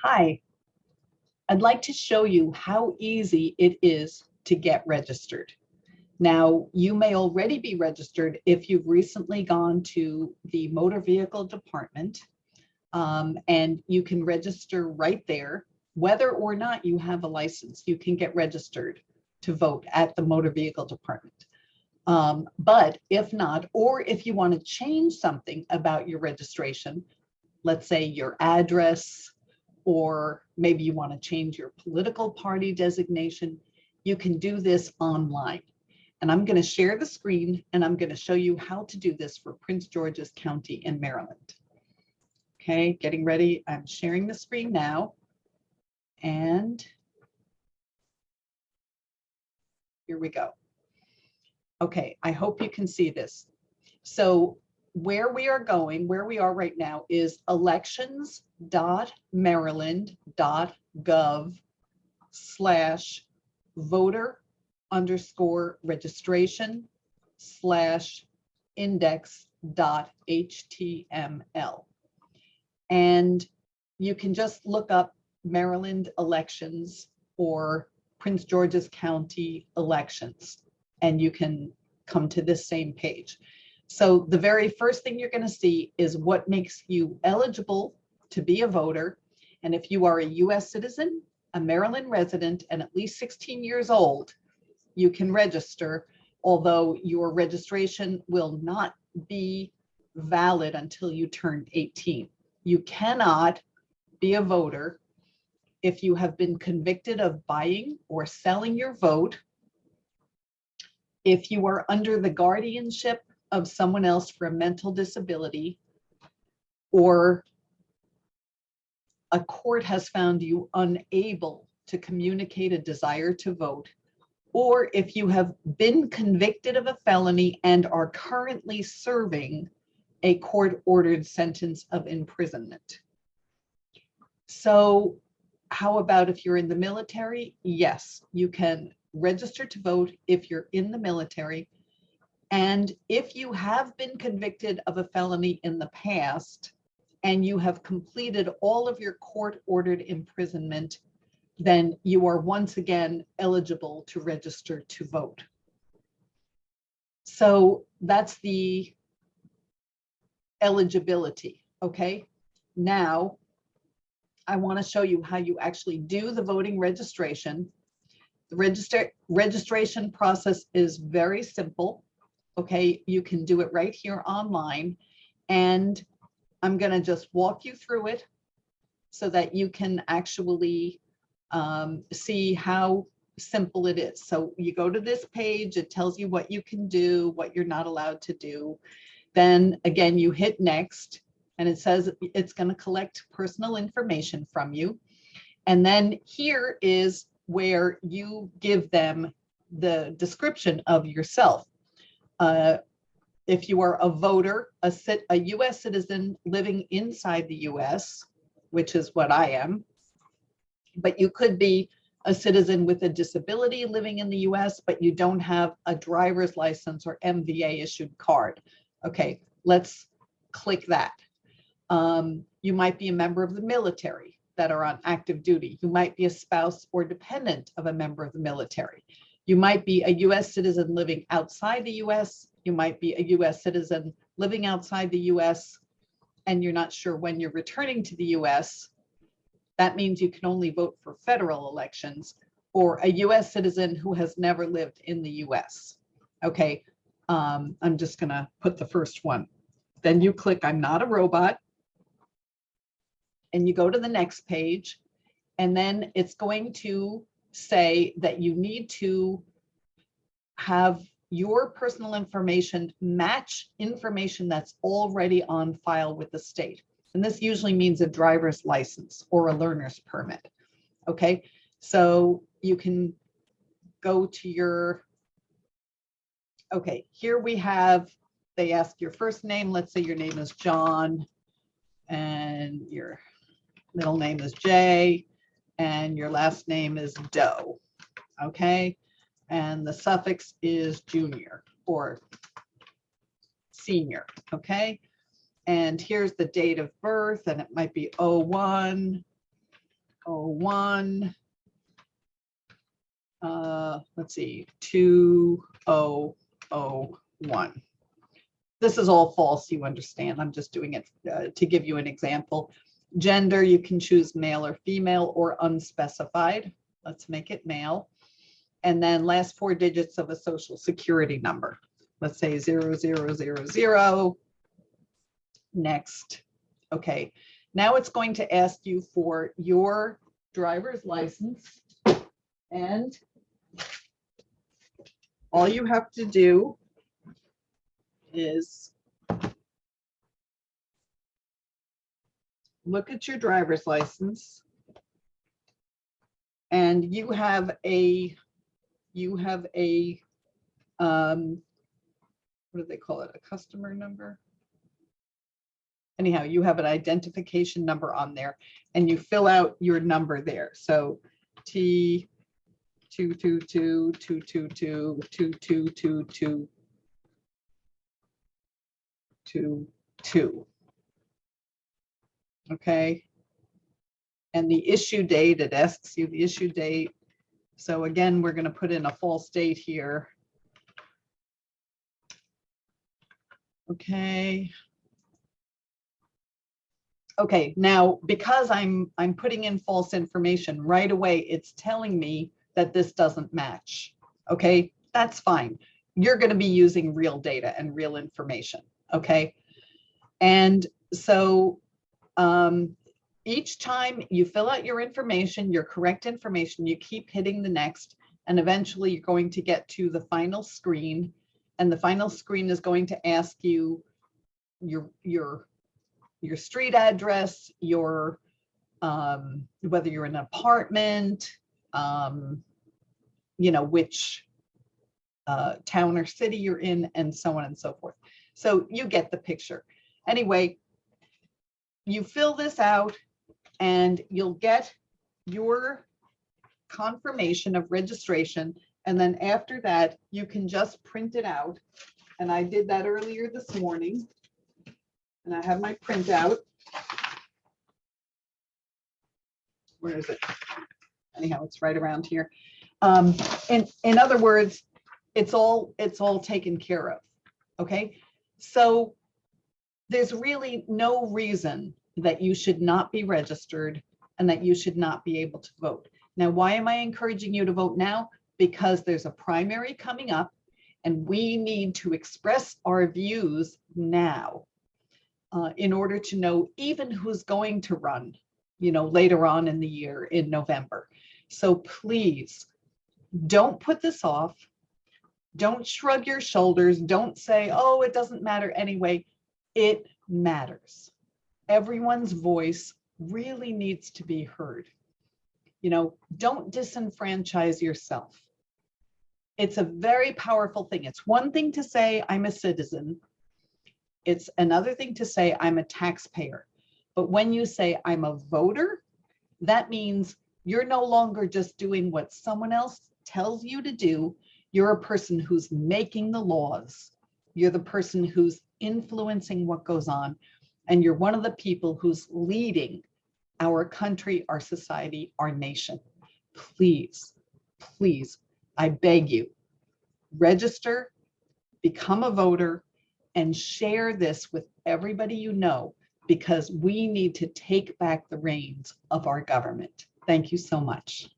Hi, I'd like to show you how easy it is to get registered. Now, you may already be registered if you've recently gone to the motor vehicle department, and you can register right there. Whether or not you have a license, you can get registered to vote at the motor vehicle department. But if not, or if you want to change something about your registration, let's say your address, or maybe you want to change your political party designation, you can do this online. And I'm going to share the screen and I'm going to show you how to do this for Prince George's County in Maryland. Okay, getting ready. I'm sharing the screen now. And here we go. Okay, I hope you can see this. So where we are right now is elections.maryland.gov/voter_index.html. And you can just look up Maryland elections or Prince George's County elections, and you can come to this same page. So the very first thing you're going to see is what makes you eligible to be a voter. And if you are a US citizen, a Maryland resident, and at least 16 years old, you can register, although your registration will not be valid until you turn 18. You cannot be a voter if you have been convicted of buying or selling your vote, if you are under the guardianship of someone else for a mental disability, or a court has found you unable to communicate a desire to vote, or if you have been convicted of a felony and are currently serving a court-ordered sentence of imprisonment. So how about if you're in the military? Yes, you can register to vote if you're in the military. And if you have been convicted of a felony in the past and you have completed all of your court-ordered imprisonment, then you are once again eligible to register to vote. So that's the eligibility, okay? Now, I want to show you how you actually do the voting registration. The registration process is very simple. Okay, you can do it right here online, and I'm going to just walk you through it so that you can actually see how simple it is. So you go to this page, it tells you what you can do, what you're not allowed to do. Then again, you hit next, and it says it's going to collect personal information from you. And then here is where you give them the description of yourself. If you are a voter, a US citizen living inside the US, which is what I am, but you could be a citizen with a disability living in the US, but you don't have a driver's license or MVA issued card. Okay, let's click that. You might be a member of the military that are on active duty. You might be a spouse or dependent of a member of the military. You might be a US citizen living outside the US. You might be a US citizen living outside the US, and you're not sure when you're returning to the US. That means you can only vote for federal elections, or a US citizen who has never lived in the US. Okay, I'm just gonna put the first one. Then you click I'm not a robot, and you go to the next page, and then it's going to say that you need to have your personal information match information that's already on file with the state. And this usually means a driver's license or a learner's permit. Okay, so you can go to your, okay, here we have, they ask your first name. Let's say your name is John and your middle name is Jay and your last name is Doe. Okay, and the suffix is junior or senior. Okay, and here's the date of birth, and it might be 01 2001. Let's see, 2001. This is all false, you understand. I'm just doing it to give you an example. Gender, you can choose male or female or unspecified. Let's make it male. And then last 4 digits of a social security number. Let's say 0000. Next. Okay. Now it's going to ask you for your driver's license, and all you have to do is look at your driver's license, and you have a what do they call it? A customer number? Anyhow, you have an identification number on there, and you fill out your number there. So T 222 222 2222 22. Okay. And the issue date, it asks you the issue date. So again, we're going to put in a false date here. Okay. Okay, now because I'm putting in false information right away, it's telling me that this doesn't match. Okay, that's fine. You're going to be using real data and real information. Okay, and so each time you fill out your information, your correct information, you keep hitting the next, and eventually you're going to get to the final screen, and the final screen is going to ask you your street address, your whether you're in an apartment, you know, which town or city you're in, and so on and so forth. So you get the picture. Anyway, you fill this out and you'll get your confirmation of registration. And then after that, you can just print it out. And I did that earlier this morning. And I have my printout. Where is it? Anyhow, it's right around here. In other words, it's all taken care of. Okay, so there's really no reason that you should not be registered and that you should not be able to vote. Now, why am I encouraging you to vote now? Because there's a primary coming up, and we need to express our views now. In order to know even who's going to run, you know, later on in the year in November. So please don't put this off. Don't shrug your shoulders. Don't say, oh, it doesn't matter anyway. It matters. Everyone's voice really needs to be heard. You know, don't disenfranchise yourself. It's a very powerful thing. It's one thing to say, I'm a citizen. It's another thing to say, I'm a taxpayer. But when you say I'm a voter, that means you're no longer just doing what someone else tells you to do. You're a person who's making the laws. You're the person who's influencing what goes on. And you're one of the people who's leading our country, our society, our nation. Please, please, I beg you, register, become a voter, and share this with everybody you know, because we need to take back the reins of our government. Thank you so much.